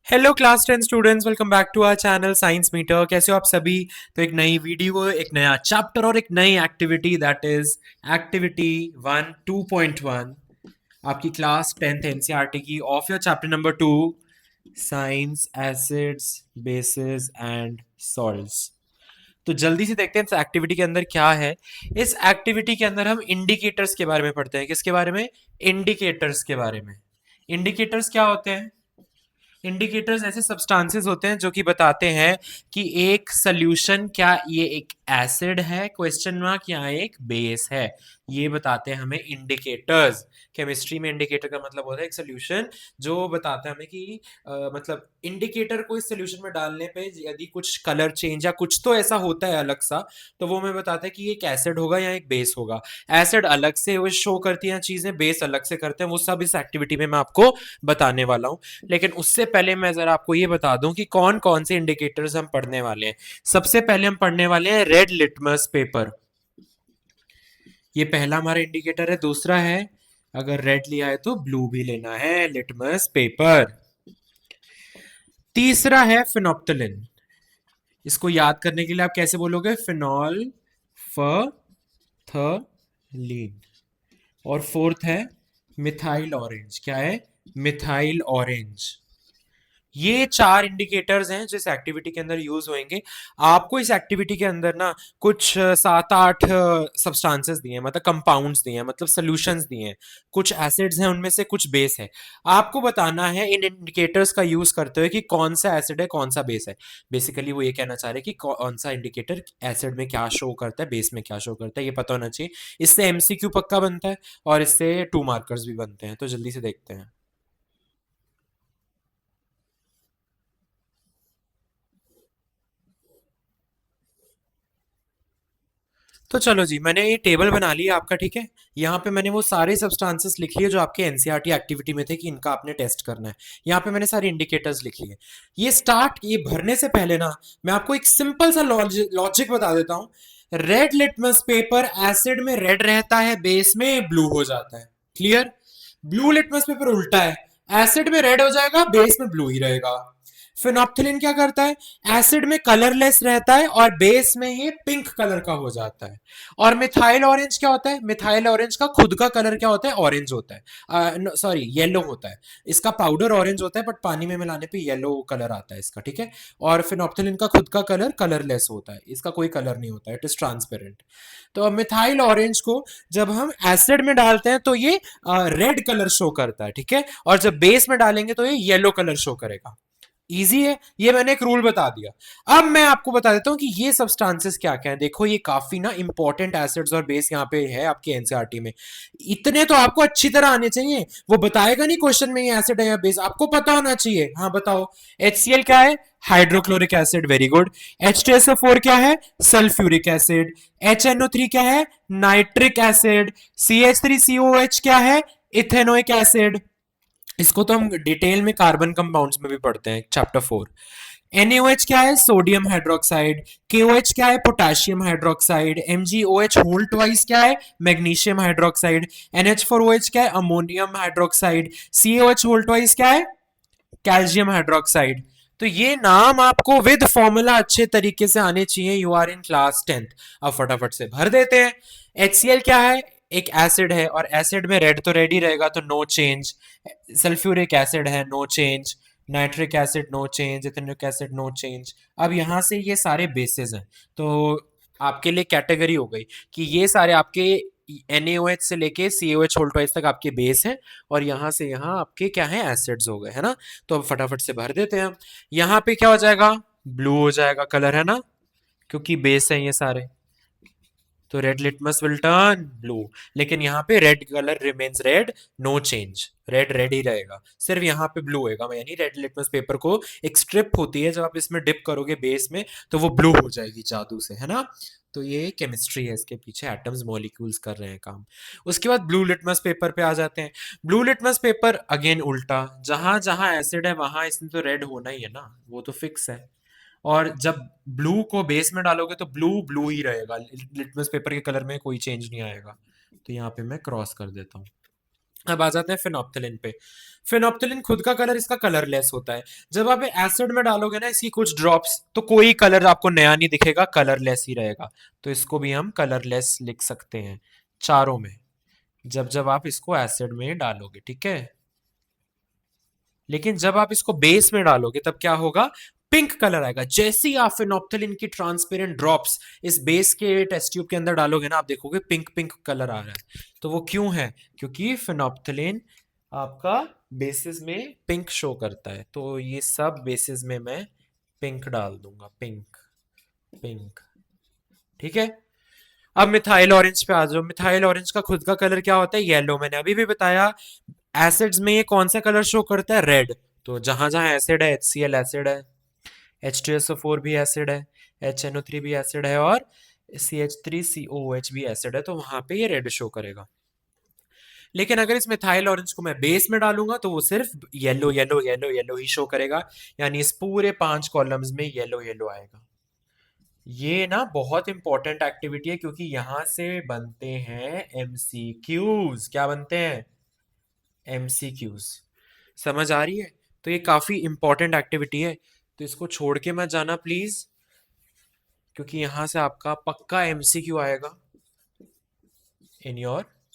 Hello class 10 students, welcome back to our channel science meter. कैसे हो आप सभी? तो एक नई वीडियो, एक नया चैप्टर और एक नई एक्टिविटी, दैट इज एक्टिविटी 1 2.1 आपकी क्लास 10th एनसीईआरटी की of your chapter number 2, science acids bases and salts. तो जल्दी से देखते हैं इस एक्टिविटी के अंदर क्या है। इस एक्टिविटी के अंदर हम इंडिकेटर्स के बारे में पढ़ते हैं। किसके बारे में? इंडिकेटर्स के बारे में। इंडिकेटर्स क्या होते हैं? इंडिकेटर्स ऐसे सब्सटेंसेस होते हैं जो कि बताते हैं कि एक सॉल्यूशन, क्या ये एक एसिड है क्वेश्चन मार्क, या एक बेस है। ये बताते हैं हमें इंडिकेटर्स। केमिस्ट्री में इंडिकेटर का मतलब होता है एक सॉल्यूशन जो बताता है हमें कि मतलब इंडिकेटर को इस सॉल्यूशन में डालने पे यदि कुछ कलर चेंज या कुछ तो ऐसा होता है अलग सा, तो वो हमें बताता है कि ये एक एसिड होगा या एक बेस होगा। एसिड अलग से वो शो करती हैं चीजें, बेस अलग से करते हैं, वो सब इस एक्टिविटी में मैं आपको बताने वाला हूँ। लेकिन उससे पहले मैं जरा आपको ये बता दूं कि कौन कौन से इंडिकेटर्स हम पढ़ने वाले हैं। सबसे पहले हम पढ़ने वाले हैं रेड लिटमस पेपर। ये पहला हमारा इंडिकेटर है। दूसरा है, अगर रेड लिया है तो ब्लू भी लेना है, लिटमस पेपर। तीसरा है फिनोप्टलिन। इसको याद करने के लिए आप कैसे बोलोगे? फिनॉल लीन। और फोर्थ है मिथाइल ऑरेंज। क्या है? Methyl orange. ये चार इंडिकेटर्स हैं जो इस एक्टिविटी के अंदर यूज होंगे। आपको इस एक्टिविटी के अंदर ना कुछ 7-8 सब्सटेंसेस दिए हैं, मतलब कंपाउंड्स दिए हैं, मतलब सॉल्यूशंस दिए हैं। कुछ एसिड्स हैं, उनमें से कुछ बेस है। आपको बताना है इन इंडिकेटर्स का यूज करते हुए कि कौन सा एसिड है, कौन सा बेस है। बेसिकली वो ये कहना चाह रहे हैं कि कौन सा इंडिकेटर एसिड में क्या शो करता है, बेस में क्या शो करता है, ये पता होना चाहिए। इससे एमसीक्यू पक्का बनता है और इससे 2 मार्कर्स भी बनते हैं। तो जल्दी से देखते हैं। तो चलो जी, मैंने ये टेबल बना लिया आपका, ठीक है। यहाँ पे मैंने वो सारे सब्सटेंसेस लिख लिए जो आपके एनसीईआरटी एक्टिविटी में थे कि इनका आपने टेस्ट करना है। यहाँ पे मैंने सारे इंडिकेटर्स लिख लिए। ये भरने से पहले ना मैं आपको एक सिंपल सा लॉजिक बता देता हूँ। रेड लिटमस पेपर एसिड में रेड रहता है, बेस में ब्लू हो जाता है। क्लियर? ब्लू लिटमस पेपर उल्टा है, एसिड में रेड हो जाएगा, बेस में ब्लू ही रहेगा। फिनोप्थिलिन क्या करता है? एसिड में कलरलेस रहता है और बेस में ये पिंक कलर का हो जाता है। और मिथाइल ऑरेंज क्या होता है? मिथाइल ऑरेंज का खुद का कलर क्या होता है? ऑरेंज होता है, सॉरी येलो होता है। इसका पाउडर ऑरेंज होता है बट पानी में मिलाने पे येलो कलर आता है इसका, ठीक है। और फिनोप्थिलिन का खुद का कलर कलरलेस होता है, इसका कोई कलर नहीं होता है, इट इज ट्रांसपेरेंट। तो मिथाइल ऑरेंज को जब हम एसिड में डालते हैं तो ये रेड कलर शो करता है, ठीक है। और जब बेस में डालेंगे तो ये येलो कलर शो करेगा। इजी है, ये मैंने एक रूल बता दिया। अब मैं आपको बता देता हूं कि ये सब्सटेंसेस क्या क्या है। देखो, ये काफी ना इंपॉर्टेंट एसिड्स और बेस यहाँ पे है आपके एनसीईआरटी में। इतने तो आपको अच्छी तरह आने चाहिए। वो बताएगा नहीं क्वेश्चन में ये एसिड है या बेस, आपको पता होना चाहिए। हाँ बताओ। HCl क्या है? Hydrochloric acid, very good. H2SO4 क्या है? Sulphuric acid. HNO3 क्या है? Nitric acid. CH3COH क्या है? Ethanoic acid. इसको तो हम डिटेल में कार्बन कंपाउंड्स में भी पढ़ते हैं, चैप्टर 4। NaOH क्या है? Sodium hydroxide. KOH क्या है? Potassium hydroxide. MgOH whole twice क्या है? Magnesium hydroxide. NH4OH क्या है? Ammonium hydroxide. CaOH whole twice क्या है? Calcium hydroxide. तो ये नाम आपको विद फॉर्मूला अच्छे तरीके से आने चाहिए। You are in class 10th। अब फटाफट से भर देते हैं। HCl क्या है? एक एसिड है और एसिड में रेड तो रेड ही रहेगा, तो नो चेंज। सल्फ्यूरिक एसिड है, no change. Nitric acid no change, ethanoic acid no change. अब यहां से ये सारे बेसिस हैं, तो आपके लिए कैटेगरी हो गई कि ये सारे आपके NaOH से लेके CaOH होल ट्वाइस तक आपके बेस हैं। और यहां से यहां आपके क्या है? एसिड्स हो गए, है ना। तो अब फटाफट से भर देते हैं हम। यहाँ पे क्या हो जाएगा? ब्लू हो जाएगा कलर, है ना, क्योंकि बेस है ये सारे। तो red litmus will turn blue. लेकिन यहाँ पे red colour remains red, no change. Red red ही रहेगा, सिर्फ यहाँ पे ब्लू होएगा। यानी रेड लिटमस पेपर को एक स्ट्रिप होती है, जब आप इसमें डिप करोगे बेस में तो वो ब्लू हो जाएगी जादू से, है ना। तो ये केमिस्ट्री है, इसके पीछे एटम्स मॉलिक्यूल्स कर रहे हैं काम। उसके बाद ब्लू लिटमस पेपर पे आ जाते हैं। ब्लू लिटमस पेपर अगेन उल्टा, जहां जहां एसिड है वहां इसमें तो रेड होना ही है ना, वो तो फिक्स है। और जब ब्लू को बेस में डालोगे तो ब्लू ब्लू ही रहेगा, लिटमस पेपर के कलर में कोई चेंज नहीं आएगा। तो यहाँ पे मैं क्रॉस कर देता हूँ। अब आ जाते हैं फिनोप्थिलिन पे। फिनोप्थिलिन खुद का कलर इसका कलरलेस होता है। जब आप एसिड में डालोगे ना इसकी कुछ ड्रॉप्स, तो कोई कलर आपको नया नहीं दिखेगा, कलरलेस ही रहेगा। तो इसको भी हम कलरलेस लिख सकते हैं चारों में, जब जब आप इसको एसिड में डालोगे, ठीक है। लेकिन जब आप इसको बेस में डालोगे तब क्या होगा, पिंक कलर आएगा। जैसे ही आप फिनोप्थिलिन की ट्रांसपेरेंट ड्रॉप्स इस बेस के टेस्ट ट्यूब के अंदर डालोगे ना, आप देखोगे पिंक पिंक कलर आ रहा है। तो वो क्यों है, क्योंकि फिनोप्थिलिन आपका बेसिस में पिंक शो करता है। तो ये सब बेसिस में मैं पिंक डाल दूंगा, पिंक पिंक, ठीक है। अब मिथाइल ऑरेंज पे आ जाओ। मिथाइल ऑरेंज का खुद का कलर क्या होता है, येलो। मैंने अभी भी बताया एसिड्स में ये कौन सा कलर शो करता है, रेड। तो जहां जहां एसिड है, HCl एसिड है, H2SO4 भी एसिड है, HNO3 भी एसिड है, और CH3COOH भी एसिड है, तो वहां पे ये रेड शो करेगा। लेकिन अगर इस मिथाइल ऑरेंज को मैं बेस में डालूंगा तो वो सिर्फ येलो येलो येलो येलो ही शो करेगा, यानी इस पूरे 5 कॉलम्स में येलो येलो आएगा। ये ना बहुत इंपॉर्टेंट एक्टिविटी है, क्योंकि यहां से बनते हैं MCQs। क्या बनते हैं, MCQs। समझ आ रही है। तो ये काफी इंपॉर्टेंट एक्टिविटी है, तो इसको छोड़ के मत जाना प्लीज, क्योंकि यहां से आपका पक्का MCQ आएगा इन योर